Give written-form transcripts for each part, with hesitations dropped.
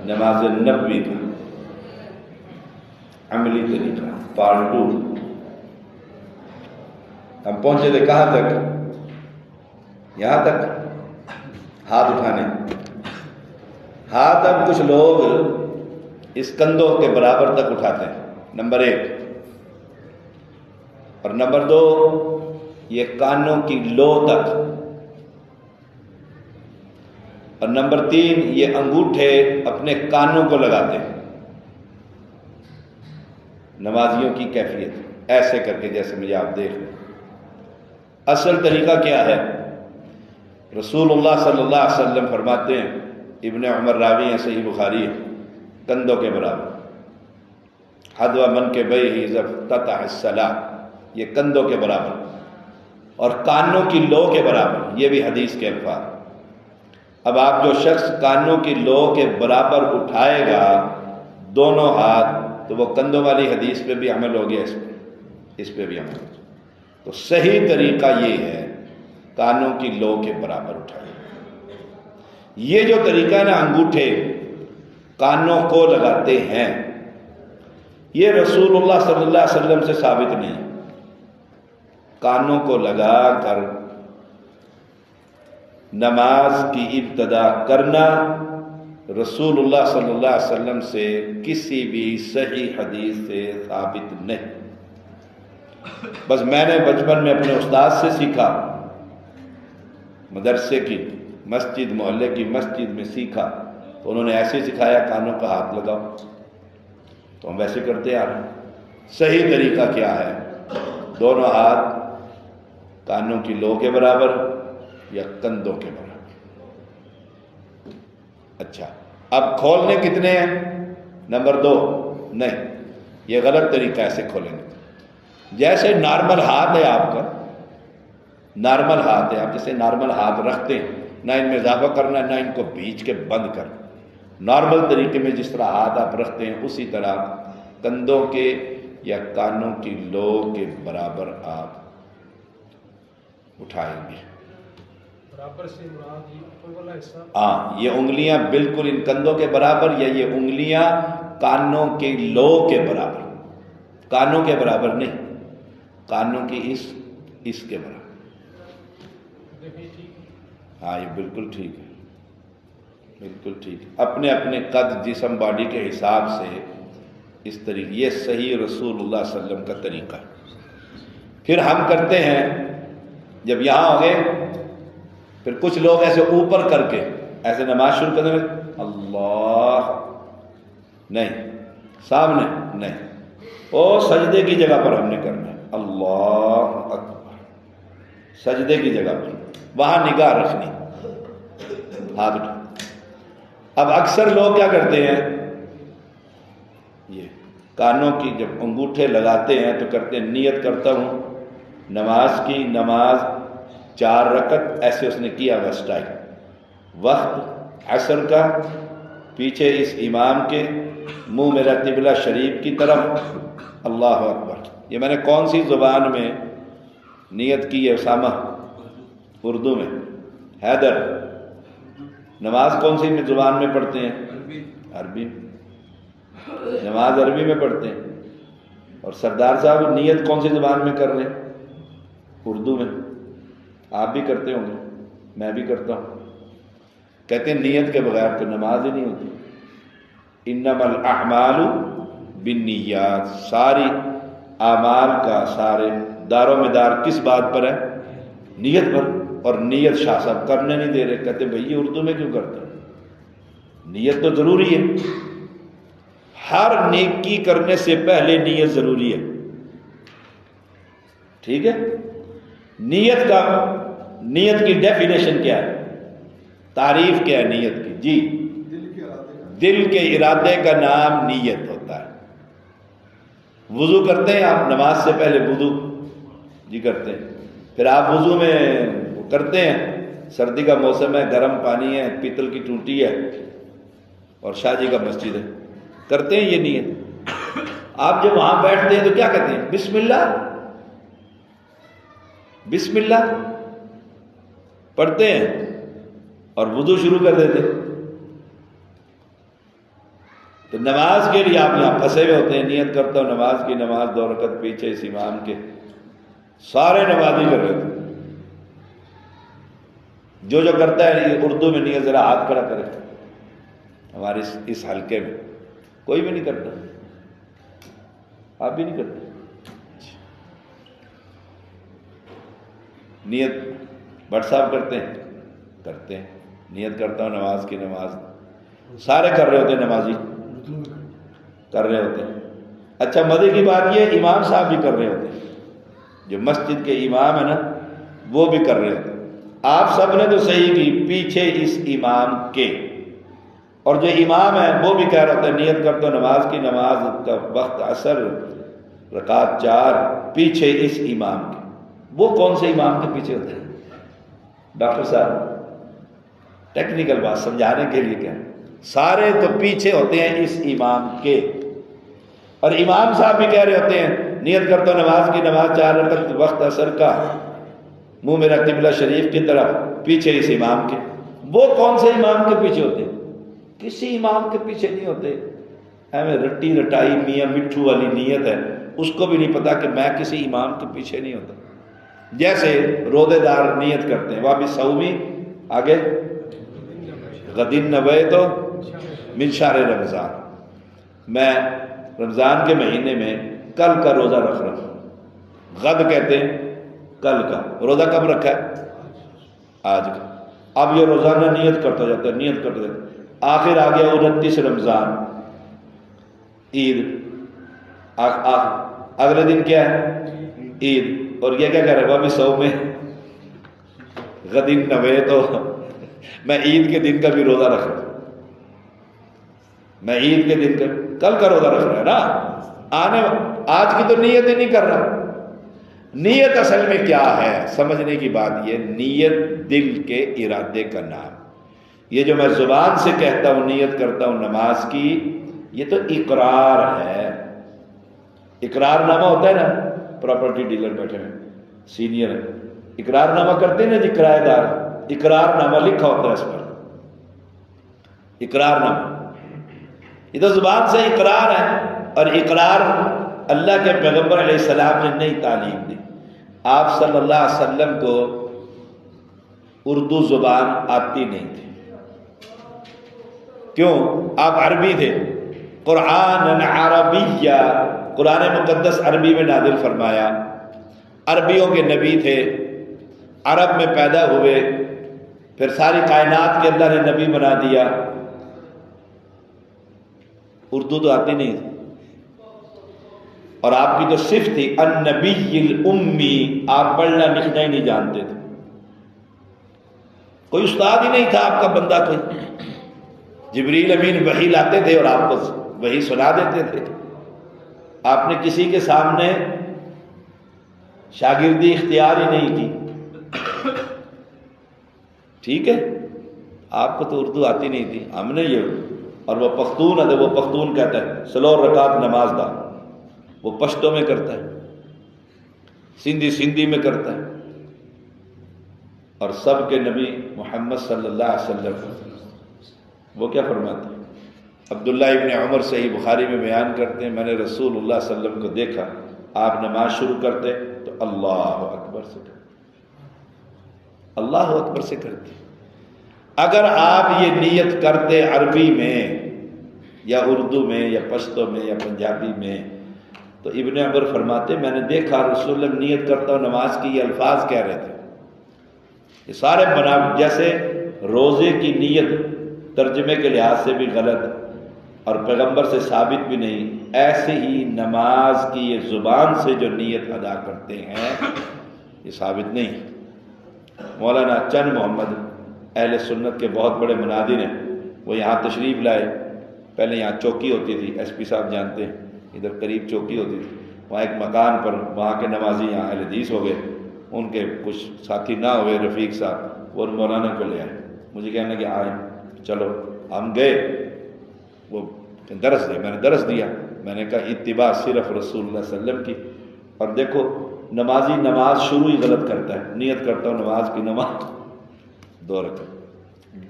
نماز نبوی کا عملی طریقہ پارٹ 2 ہم پہنچے تھے کہاں تک؟ یہاں تک ہاتھ اٹھانے. ہاتھ اب کچھ لوگ اس کندھوں کے برابر تک اٹھاتے ہیں، نمبر 1. اور نمبر 2 یہ کانوں کی لو تک. اور نمبر 3 یہ انگوٹھے اپنے کانوں کو لگاتے ہیں. نمازیوں کی کیفیت ایسے کر کے جیسے مجھے آپ دیکھ لیں. اصل طریقہ کیا ہے؟ رسول اللہ صلی اللہ علیہ وسلم فرماتے ہیں، ابن عمر راوی ہیں، صحیح بخاری ہے، کندھوں کے برابر، حذو منکبیہ اذا افتتح الصلاۃ، یہ کندھوں کے برابر، اور کانوں کی لو کے برابر، یہ بھی حدیث کے الفاظ. اب آپ جو شخص کانوں کی لو کے برابر اٹھائے گا دونوں ہاتھ، تو وہ کندھوں والی حدیث پہ بھی عمل ہو گیا، اس پہ بھی عمل ہو گیا. تو صحیح طریقہ یہ ہے کانوں کی لو کے برابر اٹھائے. یہ جو طریقہ ہے نا انگوٹھے کانوں کو لگاتے ہیں، یہ رسول اللہ صلی اللہ علیہ وسلم سے ثابت نہیں. کانوں کو لگا کر نماز کی ابتدا کرنا رسول اللہ صلی اللہ علیہ وسلم سے کسی بھی صحیح حدیث سے ثابت نہیں. بس میں نے بچپن میں اپنے استاد سے سیکھا، مدرسے کی مسجد، محلے کی مسجد میں سیکھا، تو انہوں نے ایسے سکھایا کانوں کا ہاتھ لگاؤ، تو ہم ویسے کرتے آ رہے ہیں. صحیح طریقہ کیا ہے؟ دونوں ہاتھ کانوں کی لو کے برابر یا کندھوں کے برابر. اچھا، اب کھولنے کتنے ہیں؟ نمبر 2 نہیں، یہ غلط طریقہ. ایسے کھولیں گے جیسے نارمل ہاتھ ہے آپ کا، نارمل ہاتھ ہے، آپ جیسے نارمل ہاتھ رکھتے ہیں، نہ ان میں اضافہ کرنا نہ ان کو بیچ کے بند کرنا. نارمل طریقے میں جس طرح ہاتھ آپ رکھتے ہیں اسی طرح کندھوں کے یا کانوں کی لو کے برابر آپ اٹھائیں گے. برابر سے مراد یہ اوپر والا حصہ؟ ہاں، یہ انگلیاں بالکل ان کندھوں کے برابر، یا یہ انگلیاں کانوں کے لو کے برابر. کانوں کے برابر نہیں، کانوں کی اس کے برابر. ہاں یہ بالکل ٹھیک ہے، بالکل ٹھیک ہے. اپنے اپنے قد جسم باڈی کے حساب سے اس طریقے، یہ صحیح رسول اللہ صلی اللہ علیہ وسلم کا طریقہ ہے. پھر ہم کرتے ہیں جب یہاں ہو گئے، پھر کچھ لوگ ایسے اوپر کر کے ایسے نماز شروع کرنے میں اللہ نہیں، سامنے نہیں، او سجدے کی جگہ پر ہم نے کرنا ہے اللہ اکبر، سجدے کی جگہ پر وہاں نگاہ رکھنی، ہاتھ اٹھا. اب اکثر لوگ کیا کرتے ہیں، یہ کانوں کی جب انگوٹھے لگاتے ہیں تو کرتے ہیں نیت کرتا ہوں نماز کی، نماز 4 رکعت، ایسے اس نے کیا ہوا اسٹائل، وقت عصر کا، پیچھے اس امام کے، منہ میرا قبلہ شریف کی طرف، اللہ اکبر. یہ میں نے کون سی زبان میں نیت کی ہے اسامہ؟ اردو میں. حیدر نماز کون سی زبان میں پڑھتے ہیں؟ عربی. نماز عربی میں پڑھتے ہیں. اور سردار صاحب نیت کون سی زبان میں کر رہے ہیں؟ اردو میں. آپ بھی کرتے ہوں گے، میں بھی کرتا ہوں. کہتے ہیں نیت کے بغیر تو نماز ہی نہیں ہوتی. انما الاعمال بالنیات، ساری اعمال کا سارے دار و مدار کس بات پر ہے؟ نیت پر. اور نیت شاہ صاحب کرنے نہیں دے رہے، کہتے بھئی یہ اردو میں کیوں کرتے ہیں؟ نیت تو ضروری ہے، ہر نیکی کرنے سے پہلے نیت ضروری ہے. ٹھیک ہے؟ نیت کی ڈیفینیشن کیا ہے؟ تعریف کیا ہے نیت کی؟ جی، دل کے ارادے کا نام نیت ہوتا ہے. وضو کرتے ہیں آپ نماز سے پہلے؟ وضو جی کرتے ہیں. پھر آپ وضو میں کرتے ہیں، سردی کا موسم ہے، گرم پانی ہے، پیتل کی ٹوٹی ہے اور شاہ جی کا مسجد ہے، کرتے ہیں یہ نیت. آپ جب وہاں بیٹھتے ہیں تو کیا کہتے ہیں؟ بسم اللہ، بسم اللہ پڑھتے ہیں اور وضو شروع کر دیتے. تو نماز کے لیے آپ یہاں پھنسے ہوئے ہوتے ہیں، نیت کرتا ہوں نماز کی، نماز 2 رکعت پیچھے اس امام کے، سارے نمازی کر رہے ہوتے ہیں۔ جو کرتا ہے یہ اردو میں نیت، ذرا ہاتھ کھڑا کرے، ہمارے اس حلقے میں کوئی بھی نہیں کرتا، آپ بھی نہیں کرتے۔ نیت بٹ صاحب کرتے ہیں، نیت کرتا ہوں نماز کی، نماز سارے کر رہے ہوتے ہیں، نمازی کر رہے ہوتے ہیں۔ اچھا مزے کی بات یہ امام صاحب بھی کر رہے ہوتے ہیں، جو مسجد کے امام ہیں نا وہ بھی کر رہے ہوتے ہیں۔ آپ سب نے تو صحیح کی پیچھے اس امام کے، اور جو امام ہے وہ بھی کہہ رہا ہوتا ہے نیت کرتا ہوں نماز کی، نماز کا وقت عصر رکعت 4 پیچھے اس امام کے۔ وہ کون سے امام کے پیچھے ہوتے ہیں ڈاکٹر صاحب؟ ٹیکنیکل بات سمجھانے کے لیے کیا، سارے تو پیچھے ہوتے ہیں اس امام کے، اور امام صاحب بھی کہہ رہے ہوتے ہیں نیت کرتا ہوں نماز کی، نماز 4 رکعت وقت عصر کا، منہ میرا قبلہ شریف کی طرف، پیچھے اس امام کے۔ وہ کون سے امام کے پیچھے ہوتے ہیں؟ کسی امام کے پیچھے نہیں ہوتے۔ ہمیں رٹی رٹائی میاں مٹھو والی نیت ہے، اس کو بھی نہیں پتا کہ میں کسی امام کے پیچھے نہیں ہوتا۔ جیسے روزے دار نیت کرتے ہیں، وہ بھی سومی آگے غدین نویت من شہر رمضان، میں رمضان کے مہینے میں کل کا روزہ رکھ رہا ہوں۔ غد کہتے ہیں کل کا، روزہ کب رکھا ہے؟ آج کا۔ اب یہ روزانہ نیت کرتا جاتا ہے، نیت کرتا جاتا ہے، آخر آ گیا 29 رمضان، عید، اگلے دن کیا ہے؟ عید، اور یہ کیا کہہ رہا ہے؟ وہ بھی سو میں غدین نوے، تو میں عید کے دن کا بھی روزہ رکھ رہا ہوں، میں عید کے دن کا کل کا روزہ رکھ رہا ہے نا، آج کی تو نیت ہی نہیں کر رہا۔ نیت اصل میں کیا ہے سمجھنے کی بات یہ، نیت دل کے ارادے کا نام۔ یہ جو میں زبان سے کہتا ہوں نیت کرتا ہوں نماز کی، یہ تو اقرار ہے۔ اقرار نامہ ہوتا ہے نا، پراپرٹی ڈیلر بیٹھے ہیں سینئر ہے، اقرار نامہ کرتے ہیں نا جی کرایہ دار، اقرار نامہ لکھا ہوتا ہے اس پر، اقرار نامہ، یہ تو زبان سے اقرار ہے۔ اور اقرار اللہ کے پیغمبر علیہ السلام نے نہیں تعلیم دی۔ آپ صلی اللہ علیہ وسلم کو اردو زبان آتی نہیں تھی، کیوں؟ آپ عربی تھے، قرآن عربیہ، قرآن مقدس عربی میں نازل فرمایا، عربیوں کے نبی تھے، عرب میں پیدا ہوئے، پھر ساری کائنات کے اللہ نے نبی بنا دیا، اردو تو آتی نہیں تھی۔ اور آپ کی تو صفت تھی النبی الامی، آپ پڑھنا لکھنا ہی نہیں جانتے تھے، کوئی استاد ہی نہیں تھا آپ کا بندہ کوئی، جبریل امین وحی لاتے تھے اور آپ کو وحی سنا دیتے تھے۔ آپ نے کسی کے سامنے شاگردی اختیار ہی نہیں کی، ٹھیک ہے؟ آپ کو تو اردو آتی نہیں تھی، ہم نے یہ، اور وہ پختون ہے، وہ پختون کہتا ہے سلو رکعت نماز دا، وہ پشتوں میں کرتا ہے، سندھی میں کرتا ہے۔ اور سب کے نبی محمد صلی اللہ علیہ وسلم وہ کیا فرماتے ہیں؟ عبداللہ ابن عمر صحیح بخاری میں بیان کرتے ہیں، میں نے رسول اللہ صلی اللہ علیہ وسلم کو دیکھا، آپ نماز شروع کرتے تو اللہ اکبر سے کرتے، اللہ اکبر سے کرتے۔ اگر آپ یہ نیت کرتے عربی میں یا اردو میں یا پشتو میں یا پنجابی میں، تو ابن عمر فرماتے میں نے دیکھا رسول اللہ نیت کرتا ہوں نماز کی، یہ الفاظ کہہ رہے تھے، یہ سارے بنا، جیسے روزے کی نیت ترجمے کے لحاظ سے بھی غلط اور پیغمبر سے ثابت بھی نہیں، ایسے ہی نماز کی یہ زبان سے جو نیت ادا کرتے ہیں یہ ثابت نہیں۔ مولانا چند محمد اہل سنت کے بہت بڑے منادر ہیں، وہ یہاں تشریف لائے، پہلے یہاں چوکی ہوتی تھی، ایس پی صاحب جانتے ہیں، ادھر قریب چوکی ہوتی تھی، وہاں ایک مکان پر وہاں کے نمازی یہاں اہل حدیث ہو گئے، ان کے کچھ ساتھی نہ ہوئے، رفیق صاحب، وہ مولانا کو لے آئے، مجھے کہنے کہ آئیں چلو، ہم گئے، وہ درس دیا، میں نے درس دیا، میں نے کہا اتباع صرف رسول اللہ صلی اللہ علیہ وسلم کی، اور دیکھو نمازی نماز شروع ہی غلط کرتا ہے، نیت کرتا ہوں نماز کی، نماز 2 رکعت،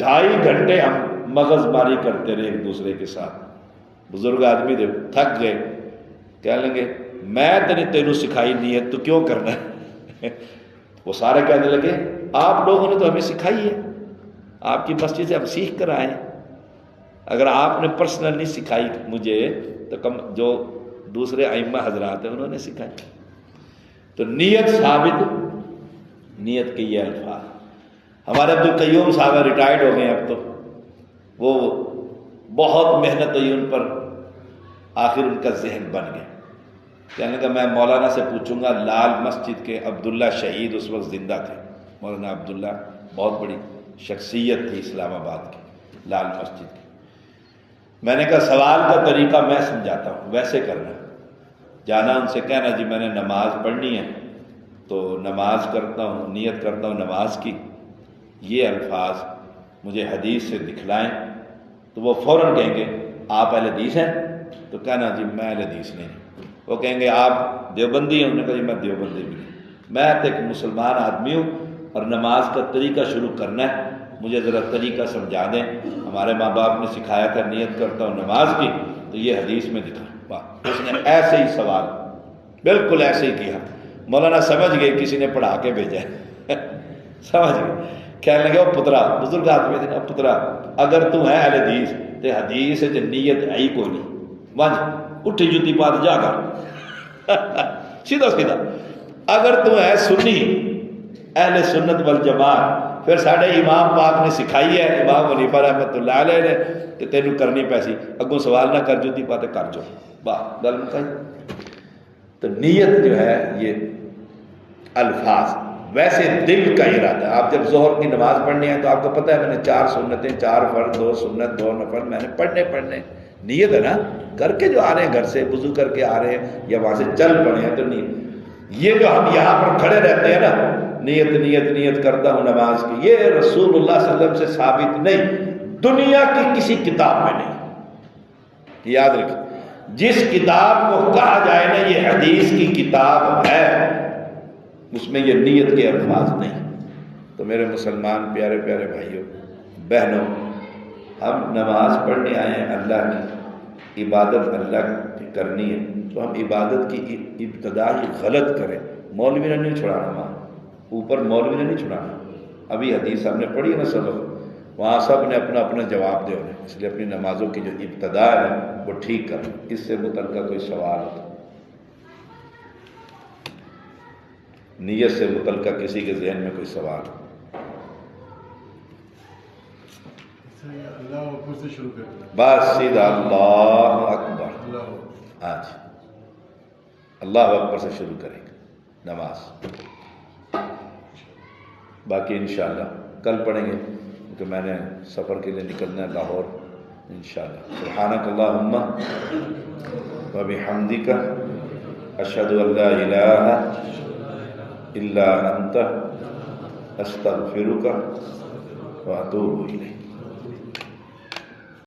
2.5 گھنٹے ہم مغز ماری کرتے رہے ایک دوسرے کے ساتھ، بزرگ آدمی جب تھک گئے کہہ لیں گے میں تینوں سکھائی نیت تو کیوں کرنا ہے وہ سارے کہنے لگے آپ لوگوں نے تو ہمیں سکھائی ہے، آپ کی مسجد سے ہم سیکھ کر آئے ہیں، اگر آپ نے پرسنل نہیں سکھائی مجھے تو کم جو دوسرے ائمہ حضرات ہیں انہوں نے سکھائی۔ تو نیت ثابت، نیت کے یہ الفاظ ہمارے عبدالقیوم صاحب ریٹائرڈ ہو گئے اب تو، وہ بہت محنت ہوئی ان پر، آخر ان کا ذہن بن گیا، کہنے کا میں مولانا سے پوچھوں گا۔ لال مسجد کے عبداللہ شہید اس وقت زندہ تھے، مولانا عبداللہ بہت بڑی شخصیت تھی اسلام آباد کی، لال مسجد کی۔ میں نے کہا سوال کا طریقہ میں سمجھاتا ہوں، ویسے کرنا، جانا ان سے کہنا جی میں نے نماز پڑھنی ہے تو نماز کرتا ہوں، نیت کرتا ہوں نماز کی، یہ الفاظ مجھے حدیث سے دکھلائیں، تو وہ فوراً کہیں گے آپ اہل حدیث ہیں؟ تو کہنا جی میں اہل حدیث نہیں۔ وہ کہیں گے آپ دیوبندی ہیں؟ انہوں نے کہا جی میں دیوبندی بھی نہیں، میں تو ایک مسلمان آدمی ہوں اور نماز کا طریقہ شروع کرنا ہے، مجھے ذرا طریقہ سمجھا دیں، ہمارے ماں باپ نے سکھایا تھا نیت کرتا ہوں نماز کی تو یہ حدیث میں دکھا۔ اس نے ایسے ہی سوال بالکل ایسے ہی کیا، مولانا سمجھ گئے کسی نے پڑھا کے بھیجا ہے سمجھ گئے، کہنے لگے وہ پترا، بزرگ آدمی تھے نا، پترا اگر تو ہے اہل حدیث تے حدیث تے نیت ہے ہی کوئی نہیں، ونج اٹھی جتی پات جا کر سیدھا سیدھا، اگر تو ہے سنی اہل سنت والجماعت پھر ساڈے امام پاک نے سکھائی ہے، امام حنیفہ رحمۃ اللہ علیہ نے، کہ تینوں کرنی پیسی، اگوں سوال نہ کر جتی پاتے کر جو، واہ گل مکائی۔ تو نیت جو ہے یہ الفاظ، ویسے دل کا ارادہ۔ آپ جب ظہر کی نماز پڑھنی ہے تو آپ کو پتہ ہے میں نے 4 سنتیں، 4 فرض، 2 سنت، 2 نفل میں نے پڑھنے، نیت ہے نا، کر کے جو آ رہے ہیں گھر سے وضو کر کے آ رہے ہیں یا وہاں سے چل پڑے ہیں تو نیت۔ یہ جو ہم یہاں پر کھڑے رہتے ہیں نا نیت نیت نیت کرتا ہوں نماز کی، یہ رسول اللہ صلی اللہ علیہ وسلم سے ثابت نہیں، دنیا کی کسی کتاب میں نہیں۔ یاد رکھیں جس کتاب کو کہا جائے نا یہ حدیث کی کتاب ہے اس میں یہ نیت کے الفاظ نہیں۔ تو میرے مسلمان پیارے پیارے بھائیوں بہنوں، ہم نماز پڑھنے آئے ہیں، اللہ کی عبادت اللہ کی کرنی ہے، تو ہم عبادت کی ابتدا ہی غلط کریں۔ مولوی نے نہیں چھڑانا، وہاں اوپر مولوی نے نہیں چھڑانا۔ ابھی حدیث ہم نے پڑھی ہے نا سبق، وہاں سب نے اپنا اپنا جواب دے انہیں، اس لیے اپنی نمازوں کی جو ابتدا ہے وہ ٹھیک کریں۔ اس سے متعلقہ کوئی سوال ہو، نیت سے متعلقہ کسی کے ذہن میں کوئی سوال ہو؟ اللہ اکبر سے شروع کرتے ہیں، بس سیدھا اللہ اکبر، آج اللہ اکبر سے شروع کریں گے نماز، باقی انشاءاللہ کل پڑھیں گے کیونکہ میں نے سفر کے لیے نکلنا ہے لاہور انشاءاللہ۔ سبحانک اللہم و بحمدک اشہد ان لا الہ الا انت استغفرک و اتوب الیک۔